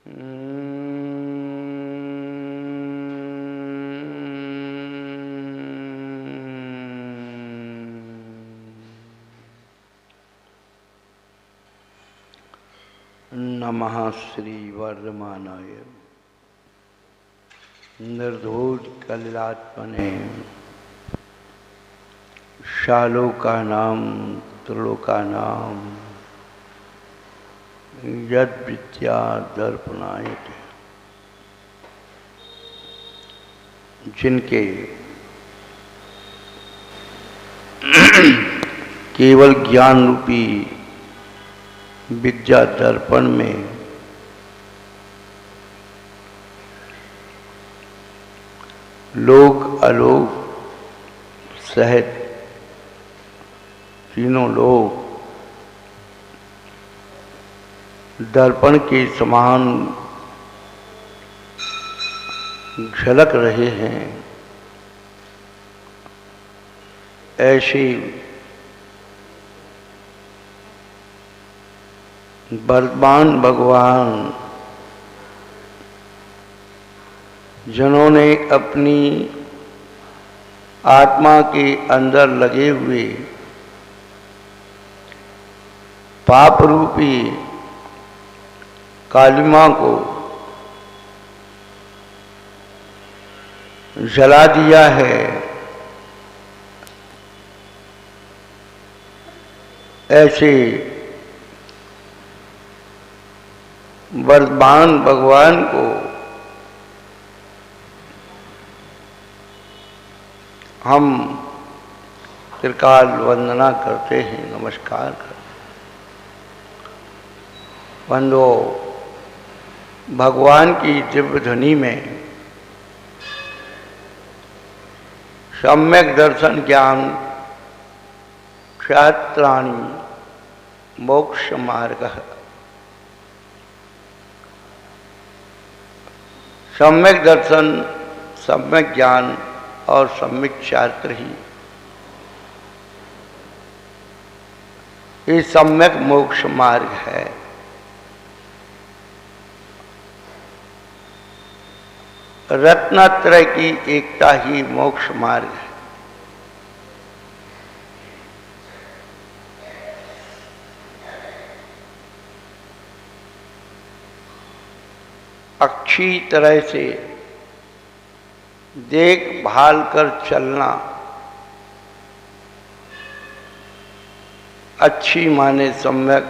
नमः श्री वर्धमानाय निर्धूत कलिलात्मने शालोकानां त्रिलोकानां यद विद्या दर्पणायते। जिनके केवल ज्ञान रूपी विद्या दर्पण में लोक अलोक सहित तीनों लोग दर्पण के समान झलक रहे हैं, ऐसे वर्तमान भगवान जिन्होंने अपनी आत्मा के अंदर लगे हुए पाप रूपी कालिमा को जला दिया है, ऐसे वर्तमान भगवान को हम त्रिकाल वंदना करते हैं, नमस्कार करते हैं। बंधो, भगवान की दिव्य ध्वनि में सम्यक दर्शन ज्ञान क्षात्राणि मोक्ष मार्ग। सम्यक दर्शन, सम्यक ज्ञान और सम्यक शास्त्र ही ये सम्यक मोक्ष मार्ग है। रत्नत्रय की एकता ही मोक्ष मार्ग है। अच्छी तरह से देखभाल कर चलना, अच्छी माने सम्यक,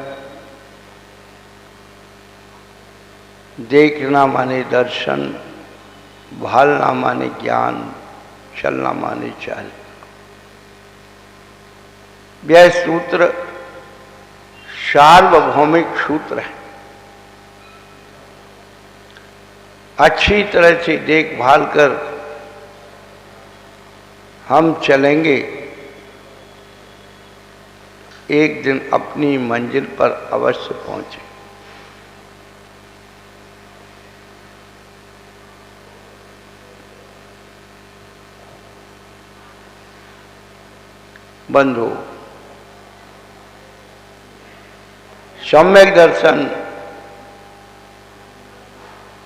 देखना माने दर्शन, भालना माने ज्ञान, चलना माने चाल। यह सूत्र सार्वभौमिक सूत्र है। अच्छी तरह से देखभाल कर हम चलेंगे, एक दिन अपनी मंजिल पर अवश्य पहुंचे। बंधु, सम्यक दर्शन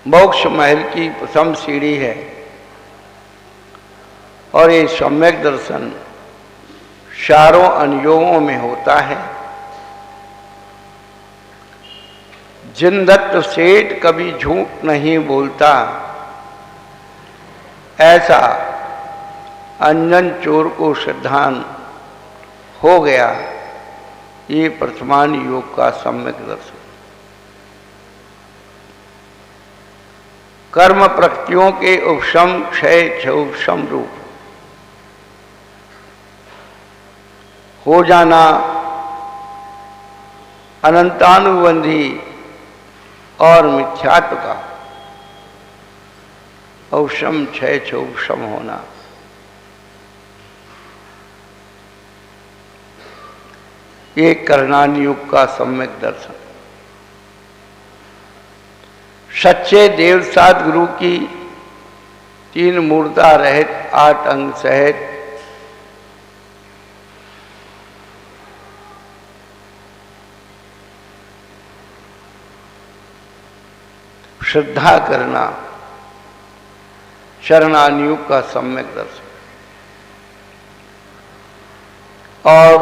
मोक्ष महल की प्रथम सीढ़ी है और ये सम्यक दर्शन चारों अनुयोगों में होता है। जिनदत्त सेठ कभी झूठ नहीं बोलता, ऐसा अंजन चोर को श्रद्धान हो गया। ये प्रथमान योग का सम्यक दर्शन कर्म प्रकृतियों के उपशम क्षय उपशम रूप हो जाना, अनंतानुबंधी और मिथ्यात्व का उपशम क्षय उपशम होना, ये करणान युग का सम्यक दर्शन। सच्चे देव साध गुरु की तीन मूर्ता रहित 8 अंग सहित श्रद्धा करना चरणानुयोग का सम्यक दर्शन। और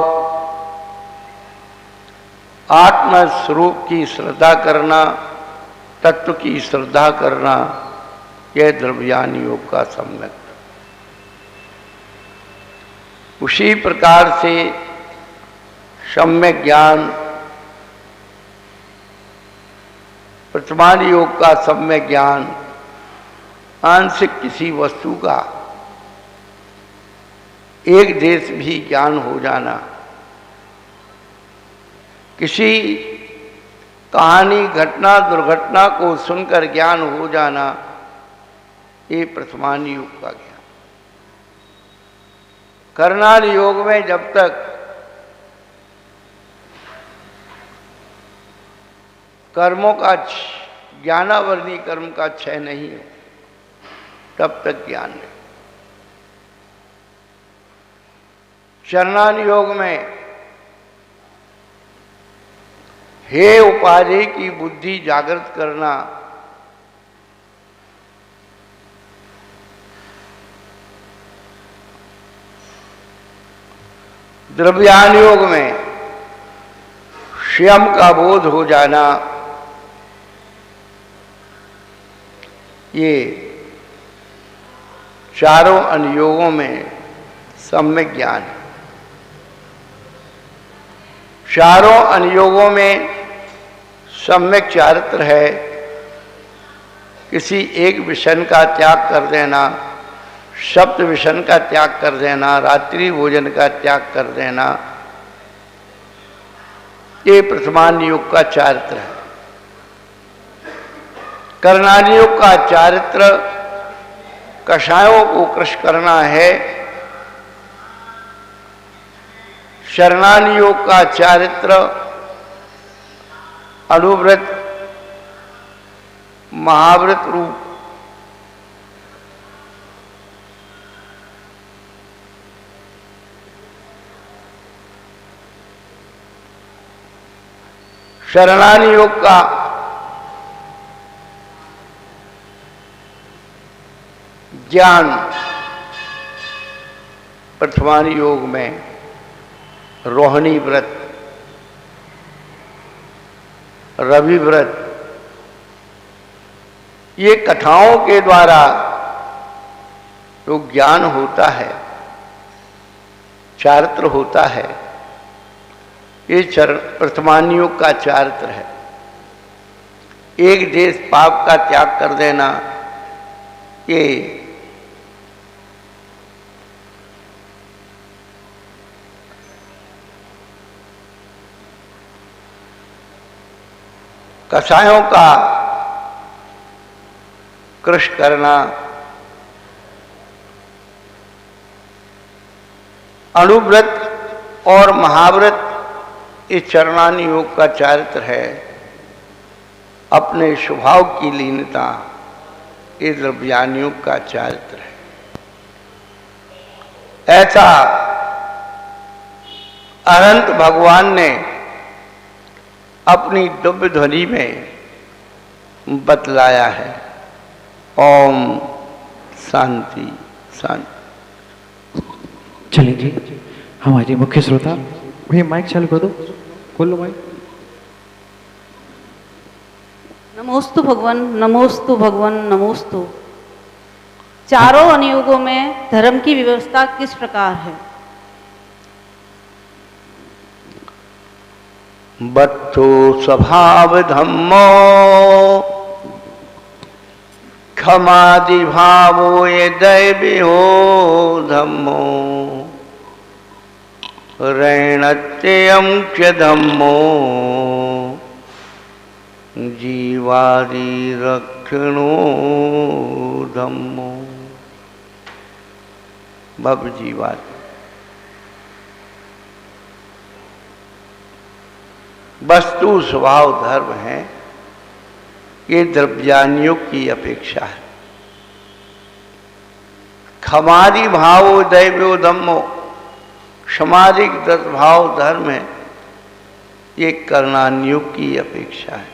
आत्म स्वरूप की श्रद्धा करना, तत्व की श्रद्धा करना, यह द्रव्यान योग का सम्यक। उसी प्रकार से सम्यक ज्ञान, वर्तमान योग का सम्यक ज्ञान, आंशिक किसी वस्तु का एक देश भी ज्ञान हो जाना, किसी कहानी, घटना, दुर्घटना को सुनकर ज्ञान हो जाना, ये प्रथमान योग का ज्ञान। करणाल योग में जब तक कर्मों का, ज्ञानावरणी कर्म का क्षय नहीं हो, तब तक ज्ञान नहीं। चरणान योग में हे उपाधि की बुद्धि जागृत करना, द्रव्यान योग में स्वयं का बोध हो जाना, ये चारों अनुयोगों में सम्यक ज्ञान है। चारों अनुयोगों में सम्यक चारित्र है। किसी एक विषय का त्याग कर देना, सप्त विषय का त्याग कर देना, रात्रि भोजन का त्याग कर देना, ये प्रथमान योग का चारित्र है। करणान योग का चारित्र कषायों को कृश करना है। शरणान योग का चारित्र अनुव्रत, महाव्रत रूप शरणान योग का ज्ञान प्रथमान योग में रोहिणी व्रत, रवि व्रत, ये कथाओं के द्वारा जो ज्ञान होता है, चारित्र होता है, ये प्रथमान योग का चारित्र है। एक देश पाप का त्याग कर देना, ये कषायों का कृश करना, अनुव्रत और महाव्रत, ये चरणान योग का चारित्र है। अपने स्वभाव की लीनता, ये द्रव्यान योग का चारित्र है। ऐसा अनंत भगवान ने अपनी दिव्य ध्वनि में बतलाया है। ओम शांति शांति। चलिए जी, हमारे मुख्य श्रोता, भैया माइक चालू कर दो, खोल लो माइक। नमोस्तु भगवान, नमोस्तु भगवान, नमोस्तु। चारों अनुयोगों में धर्म की व्यवस्था किस प्रकार है? बद्धो स्वभाव धम्मो क्षमादि भावो ये दैवी हो धम्मो रैणत्ययं च धम्मो जीवादि रक्षणो धम्मो। भव जीवादि वस्तु स्वभाव धर्म है, ये द्रव्यान्योग की अपेक्षा है। क्षमादि भावो दैव्यो धम्मो, समाजिक भाव धर्म है, ये करणान्योग की अपेक्षा है।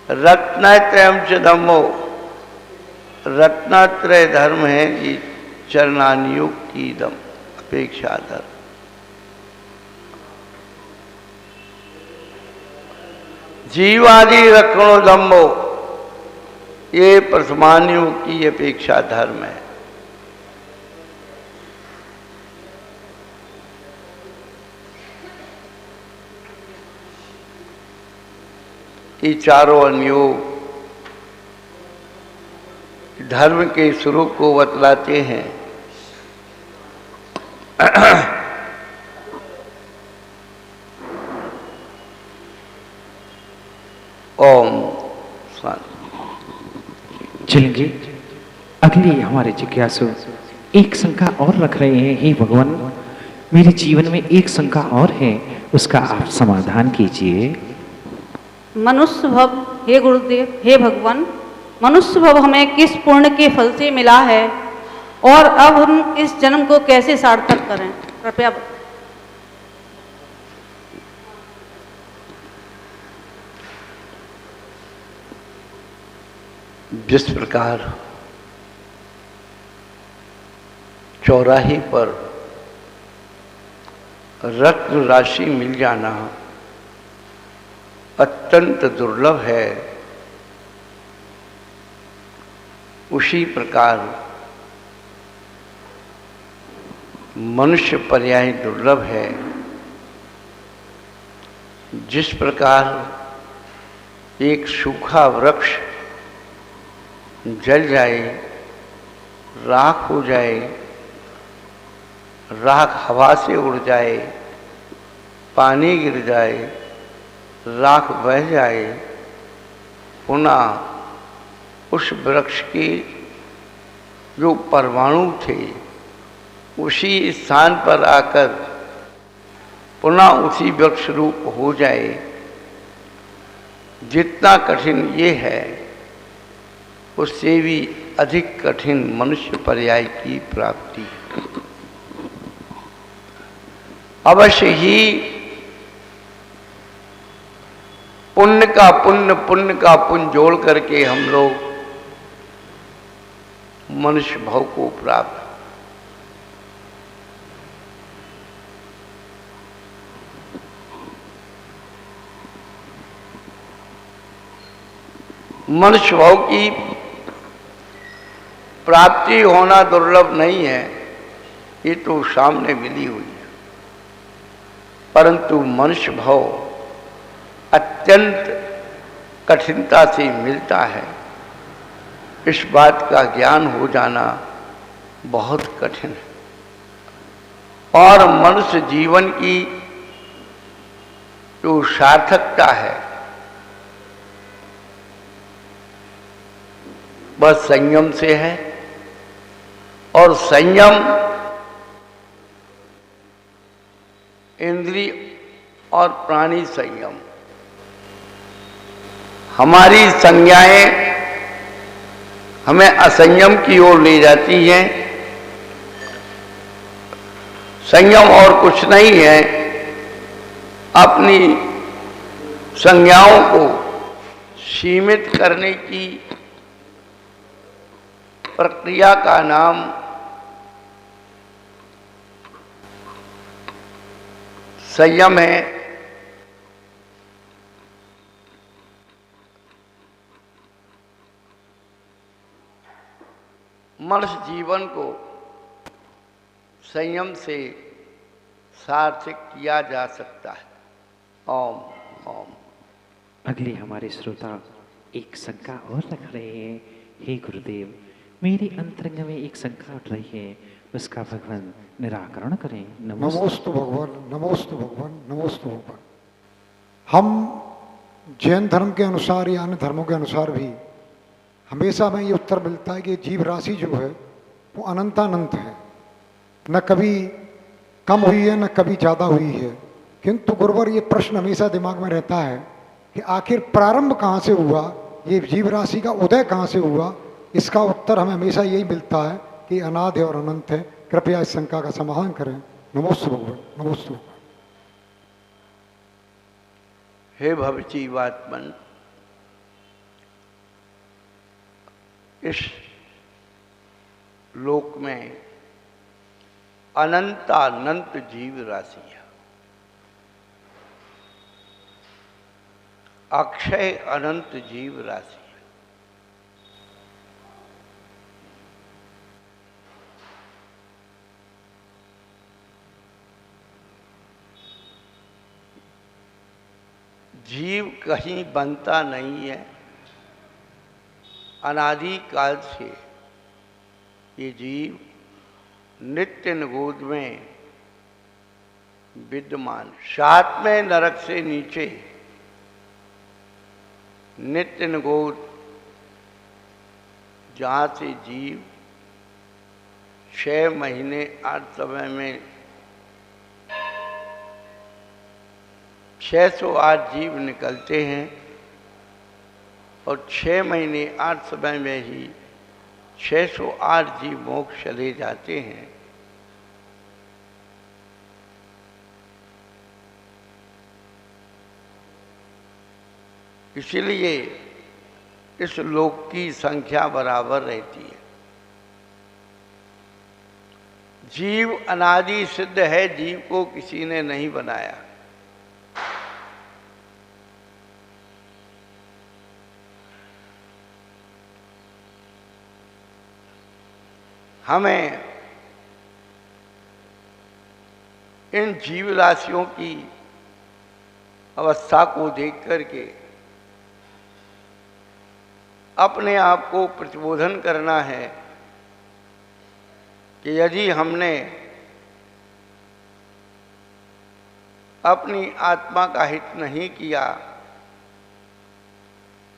रत्नत्रयम च धम्मो, रत्नत्रय धर्म है ये चरणानियोग की दम अपेक्षा धर्म। जीवादि रखणो धम्मो, ये प्रथमानियोग की अपेक्षा धर्म है। ये चारों अनुयोग धर्म के स्वरूप को बतलाते हैं। ओम शांति। चलेंगे अगली हमारे जिज्ञासु एक शंका और रख रहे हैं। हे भगवान, मेरे जीवन में एक शंका और है, उसका आप समाधान कीजिए। मनुष्य भव, हे गुरुदेव, हे भगवान, मनुष्य भव हमें किस पुण्य के फल से मिला है और अब हम इस जन्म को कैसे सार्थक करें, कृपया। जिस प्रकार चौराहे पर रत्न राशि मिल जाना अत्यंत दुर्लभ है, उसी प्रकार मनुष्य पर्याय दुर्लभ है। जिस प्रकार एक सूखा वृक्ष जल जाए, राख हो जाए, राख हवा से उड़ जाए, पानी गिर जाए, राख बह जाए, पुनः उस वृक्ष के जो परमाणु थे उसी स्थान पर आकर पुनः उसी वृक्ष रूप हो जाए, जितना कठिन ये है उससे भी अधिक कठिन मनुष्य पर्याय की प्राप्ति। अवश्य ही पुण्य का पुण्य जोड़ करके हम लोग मनुष्य भाव को प्राप्त। मनुष्य भाव की प्राप्ति होना दुर्लभ नहीं है, ये तो सामने मिली हुई है, परंतु मनुष्य भाव अत्यंत कठिनता से मिलता है। इस बात का ज्ञान हो जाना बहुत कठिन है। और मनुष्य जीवन की जो सार्थकता है वह संयम से है, और संयम इंद्रिय और प्राणी संयम। हमारी संज्ञाएं हमें असंयम की ओर ले जाती हैं। संयम और कुछ नहीं है, अपनी संज्ञाओं को सीमित करने की प्रक्रिया का नाम संयम है। मनुष्य जीवन को संयम से सार्थक किया जा सकता है। ओम ओम। अगले हमारे श्रोता एक शंका और रख रहे हैं। हे गुरुदेव, मेरे अंतरंग में एक शंका उठ रही है, उसका भगवान निराकरण करें। नमोस्तु भगवान, नमोस्तु भगवान, नमोस्तु भगवान। हम जैन धर्म के अनुसार या अन्य धर्मों के अनुसार भी हमेशा हमें ये उत्तर मिलता है कि जीव राशि जो है वो अनंतानंत है, न कभी कम हुई है न कभी ज़्यादा हुई है। किंतु गुरुवर ये प्रश्न हमेशा दिमाग में रहता है कि आखिर प्रारंभ कहाँ से हुआ, ये जीव राशि का उदय कहाँ से हुआ। इसका उत्तर हमें हमेशा यही मिलता है कि अनादि और अनंत है। कृपया इस शंका का समाधान करें। नमोस्तु भगवान, नमोस्तु। हे भवजीवात्मन, इस लोक में अनंतानंत जीव राशि है, अक्षय अनंत जीव राशि है। जीव कहीं बनता नहीं है, अनादि काल से ये जीव नित्य निगोद में विद्यमान। सातवें नरक से नीचे नित्य निगोद, जहाँ से जीव 6 महीने 8 समय में 608 जीव निकलते हैं और 6 महीने 8 समय में ही 608 जीव मोक्ष चले जाते हैं। इसलिए इस लोक की संख्या बराबर रहती है। जीव अनादि सिद्ध है, जीव को किसी ने नहीं बनाया। हमें इन जीव राशियों की अवस्था को देख करके अपने आप को प्रतिबोधन करना है कि यदि हमने अपनी आत्मा का हित नहीं किया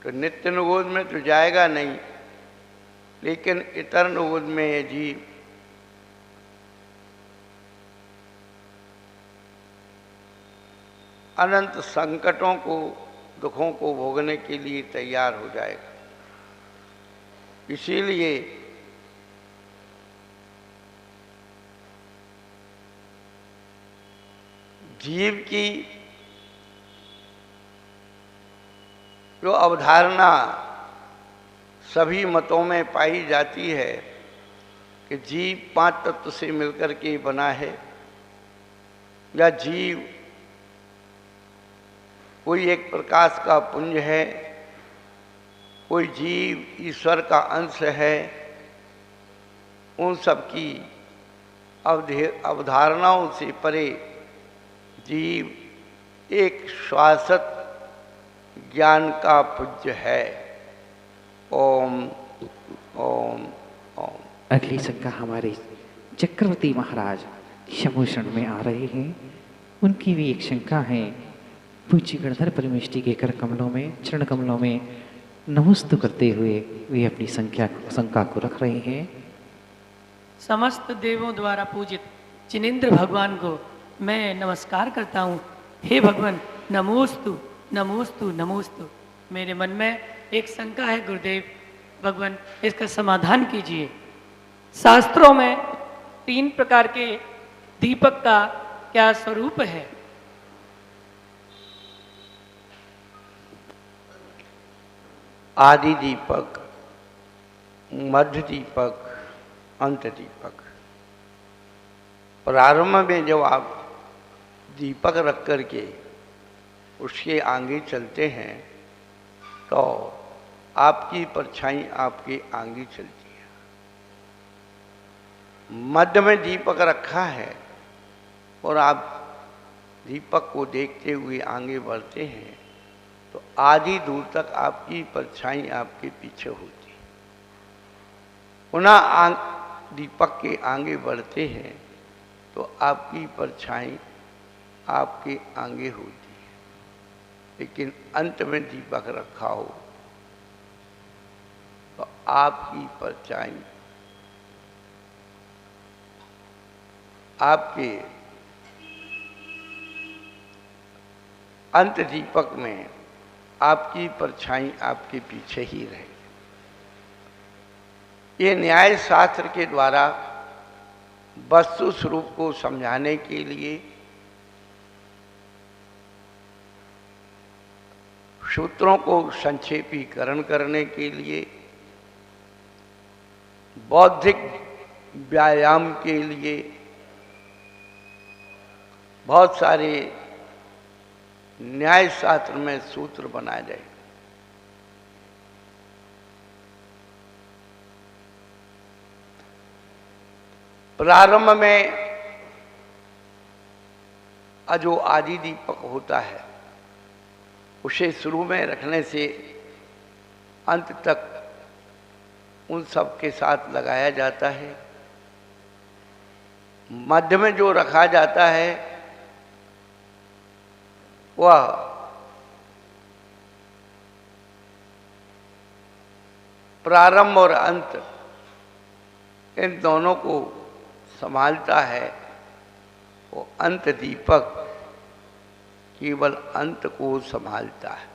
तो नित्य निगोद में तो जाएगा नहीं, लेकिन इतर निगोद में ये जीव अनंत संकटों को, दुखों को भोगने के लिए तैयार हो जाएगा। इसीलिए जीव की जो अवधारणा सभी मतों में पाई जाती है कि जीव 5 तत्व से मिलकर के बना है, या जीव कोई एक प्रकाश का पुंज है, कोई जीव ईश्वर का अंश है, उन सब की अवधारणाओं से परे जीव एक शाश्वत ज्ञान का पुंज है। ओम ओम ओम। अगली शंका हमारे चक्रवर्ती महाराज शमोषण में आ रहे हैं। उनकी भी एक शंका है। पूज्य गणधर परमेष्टि के कर कमलों में, चरण कमलों में नमस्तु करते हुए वे अपनी शंका को रख रहे हैं। समस्त देवों द्वारा पूजित जिनेंद्र भगवान को मैं नमस्कार करता हूँ। हे भगवान, नमोस्तु नमोस्तु नमोस्तु। मेरे मन में एक शंका है गुरुदेव, भगवान इसका समाधान कीजिए। शास्त्रों में 3 प्रकार के दीपक का क्या स्वरूप है? आदि दीपक, मध्य दीपक, अंत दीपक। प्रारंभ में जब आप दीपक रख करके उसके आगे चलते हैं तो आपकी परछाई आपके आगे चलती है। मध्य में दीपक रखा है और आप दीपक को देखते हुए आगे बढ़ते हैं तो आधी दूर तक आपकी परछाई आपके पीछे होती है। पुनः दीपक के आगे बढ़ते हैं तो आपकी परछाई आपके आगे होती है। लेकिन अंत में दीपक रखा हो तो आपकी परछाई आपके अंत दीपक में आपकी परछाई आपके पीछे ही रहे। ये न्याय शास्त्र के द्वारा वस्तु स्वरूप को समझाने के लिए सूत्रों को संक्षेपीकरण करने के लिए बौद्धिक व्यायाम के लिए बहुत सारे न्याय शास्त्र में सूत्र बनाए गए। प्रारंभ में जो आदि दीपक होता है उसे शुरू में रखने से अंत तक उन सब के साथ लगाया जाता है। मध्य में जो रखा जाता है वह प्रारंभ और अंत इन दोनों को संभालता है। वो अंत दीपक केवल अंत को संभालता है।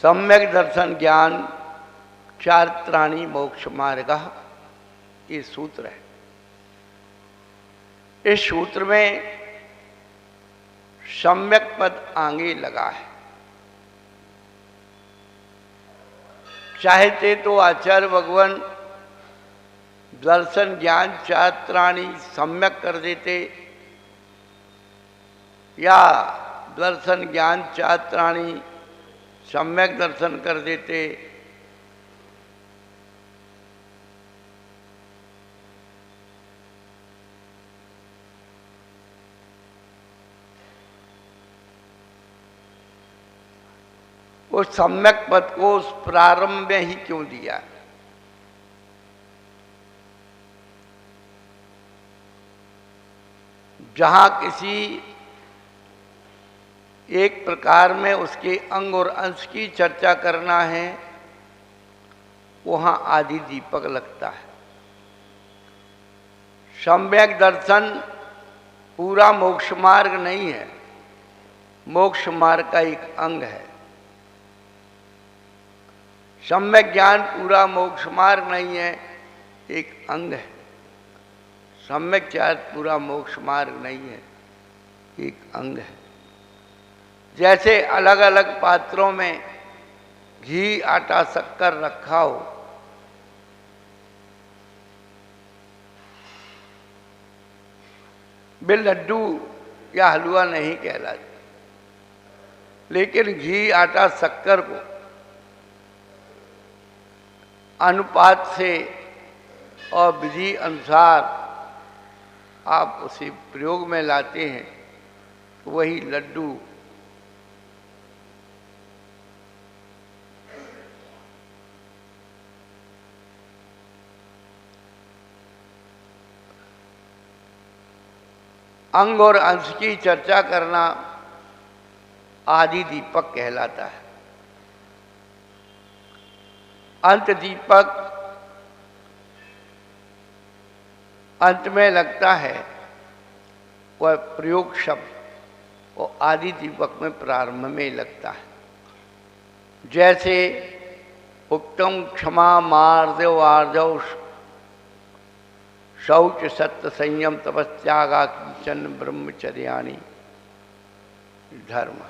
सम्यक दर्शन ज्ञान चारित्राणि मोक्ष मार्ग, ये सूत्र है। इस सूत्र में सम्यक पद आगे लगा है। चाहते तो आचार्य भगवान दर्शन ज्ञान चारित्राणि सम्यक कर देते या दर्शन ज्ञान चारित्राणि सम्यक दर्शन कर देते। उस सम्यक पद को उस प्रारंभ में ही क्यों दिया? जहां किसी एक प्रकार में उसके अंग और अंश की चर्चा करना है वहां आदि दीपक लगता है। सम्यक दर्शन पूरा मोक्ष मार्ग नहीं है, मोक्ष मार्ग का एक अंग है। सम्यक ज्ञान पूरा मोक्ष मार्ग नहीं है, एक अंग है। सम्यक ज्ञान पूरा मोक्ष मार्ग नहीं है, एक अंग है। जैसे अलग अलग पात्रों में घी आटा शक्कर रखा हो, वे लड्डू या हलवा नहीं कहलाते, लेकिन घी आटा शक्कर को अनुपात से और विधि अनुसार आप उसे प्रयोग में लाते हैं तो वही लड्डू अंग और अंश की चर्चा करना आदि दीपक कहलाता है। अंत दीपक अंत में लगता है, वह प्रयोग शब्द वो आदि दीपक में प्रारंभ में लगता है। जैसे उत्तम क्षमा मार्दव आर्जव शौच सत्य संयम तपस्यागा किंचन ब्रह्मचर्याणि धर्म।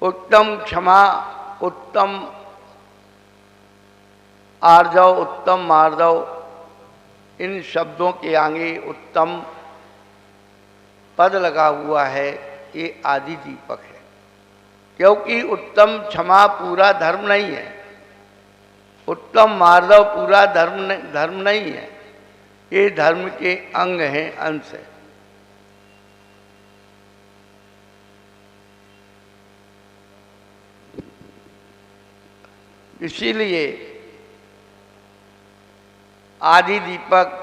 उत्तम क्षमा, उत्तम आर्जव, उत्तम मार्दव, इन शब्दों के आगे उत्तम पद लगा हुआ है, ये आदि दीपक है। क्योंकि उत्तम क्षमा पूरा धर्म नहीं है, उत्तम मार्दव पूरा धर्म नहीं है, ये धर्म के अंग हैं, अंश है। इसीलिए आदि दीपक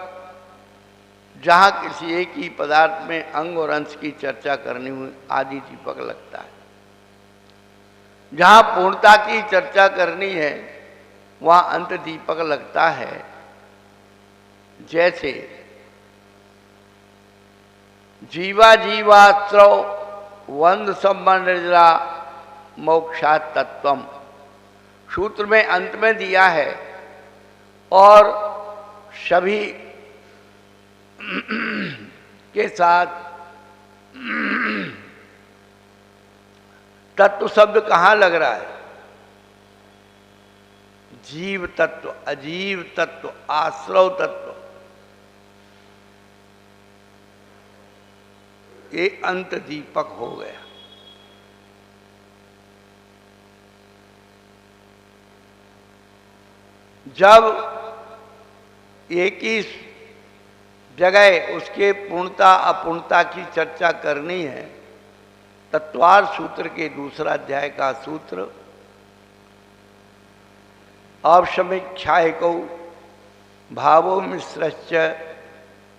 जहाँ किसी एक ही पदार्थ में अंग और अंश की चर्चा करनी हुई आदि दीपक लगता है। जहाँ पूर्णता की चर्चा करनी है वहाँ अंत दीपक लगता है। जैसे जीवा जीवास्त्रव वंद संबंधरा मोक्षात् तत्वम, सूत्र में अंत में दिया है और सभी के साथ तत्व शब्द कहाँ लग रहा है? जीव तत्व, अजीव तत्व, आश्रव तत्व, ये अंत दीपक हो गया। जब एक ही जगह उसके पूर्णता अपूर्णता की चर्चा करनी है, तत्वार सूत्र के दूसरा अध्याय का सूत्र औपशमिक्षायकौ भावो मिश्रश्च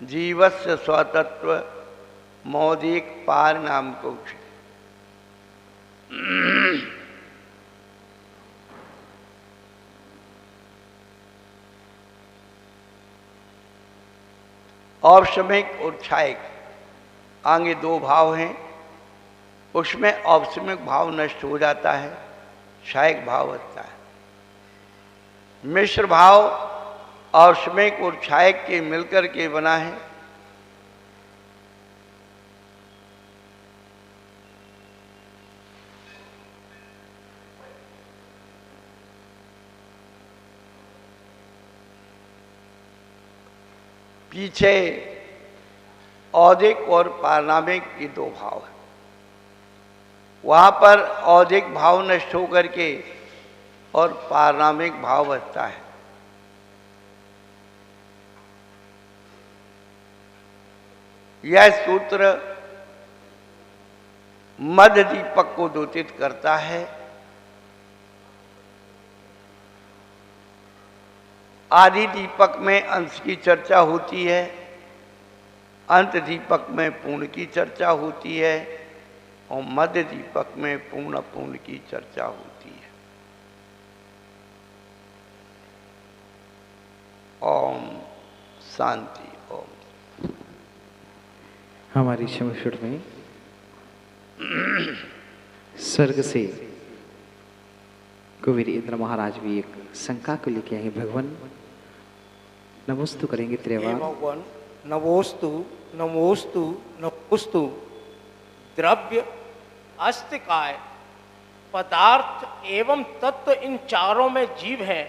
जीवस्य स्वतत्व मौदिक पार नाम को। औपशमिक और क्षायिक आगे दो भाव हैं, उसमें औपशमिक भाव नष्ट हो जाता है, क्षायिक भाव बचता है। मिश्र भाव औपशमिक और क्षायिक के मिलकर के बना है। पीछे औदिक और पारनामिक के दो भाव है, वहां पर औदिक भाव नष्ट होकर के और पारनामिक भाव बचता है। यह सूत्र मध्य दीपक को द्योतित करता है। आदि दीपक में अंश की चर्चा होती है, अंत दीपक में पूर्ण की चर्चा होती है और मध्य दीपक में पूर्ण अपूर्ण की चर्चा होती है। ओम शांति। ओम। हमारी शमशुर में स्वर्ग से कुबेर इंद्र महाराज भी एक शंका को लेके आए। भगवान नमोस्तु करेंगे त्रिवार। भगवान नमोस्तु नमोस्तु नमोस्तु। द्रव्य, अस्तिकाय, पदार्थ एवं तत्व इन चारों में जीव है,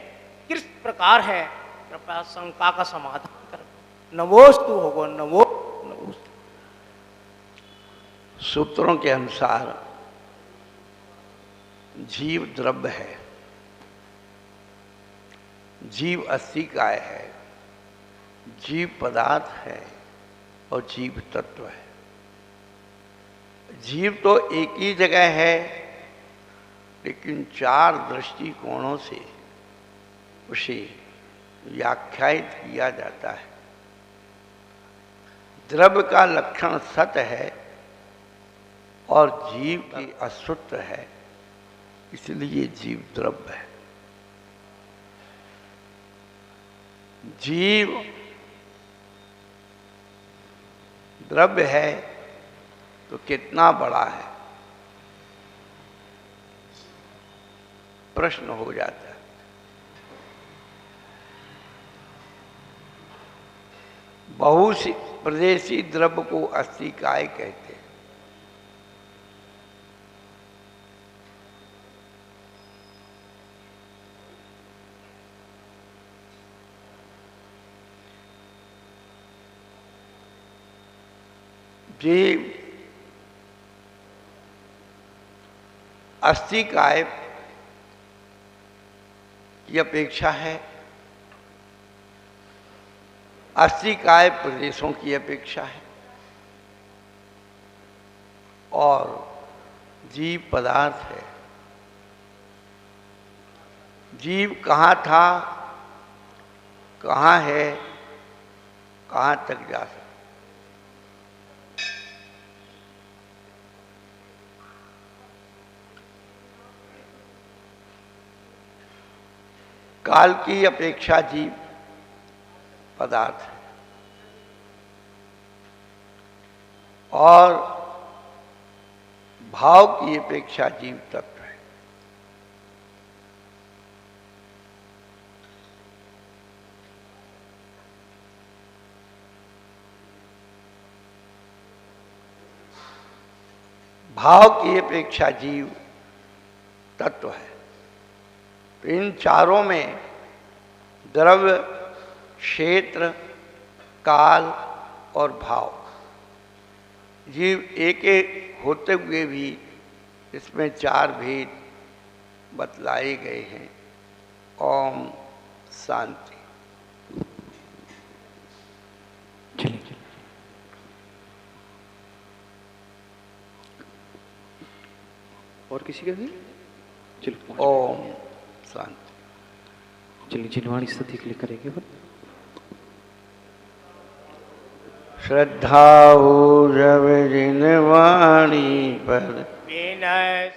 किस प्रकार है, कृपया शंका का समाधान कर। नमोस्तु भगवान नमोस्तु। सूत्रों के अनुसार जीव द्रव्य है, जीव अस्तिकाय है, जीव पदार्थ है और जीव तत्व है। जीव तो एक ही जगह है, लेकिन चार दृष्टिकोणों से उसे व्याख्यायित किया जाता है। द्रव्य का लक्षण सत है और जीव की असुत्व है, इसलिए जीव द्रव्य है। जीव द्रव्य है तो कितना बड़ा है, प्रश्न हो जाता है। बहु प्रदेशी द्रव्य को अस्तिकाय कहते हैं। जीव अस्तिकाय की अपेक्षा है, अस्तिकाय प्रदेशों की अपेक्षा है, और जीव पदार्थ है। जीव कहाँ था, कहाँ है, कहाँ तक जा सकता। काल की अपेक्षा जीव पदार्थ है और भाव की अपेक्षा जीव तत्व है। भाव की अपेक्षा जीव तत्व है। तो इन चारों में द्रव्य, क्षेत्र, काल और भाव, जीव एक एक होते हुए भी इसमें चार भेद बतलाए गए हैं। ओम शांति। चलिए और किसी का भी चलो। ओम शांति। चलिए जिनवाणी स्तुति के लिए करेंगे। श्रद्धा हो जब जिनवाणी पर विनय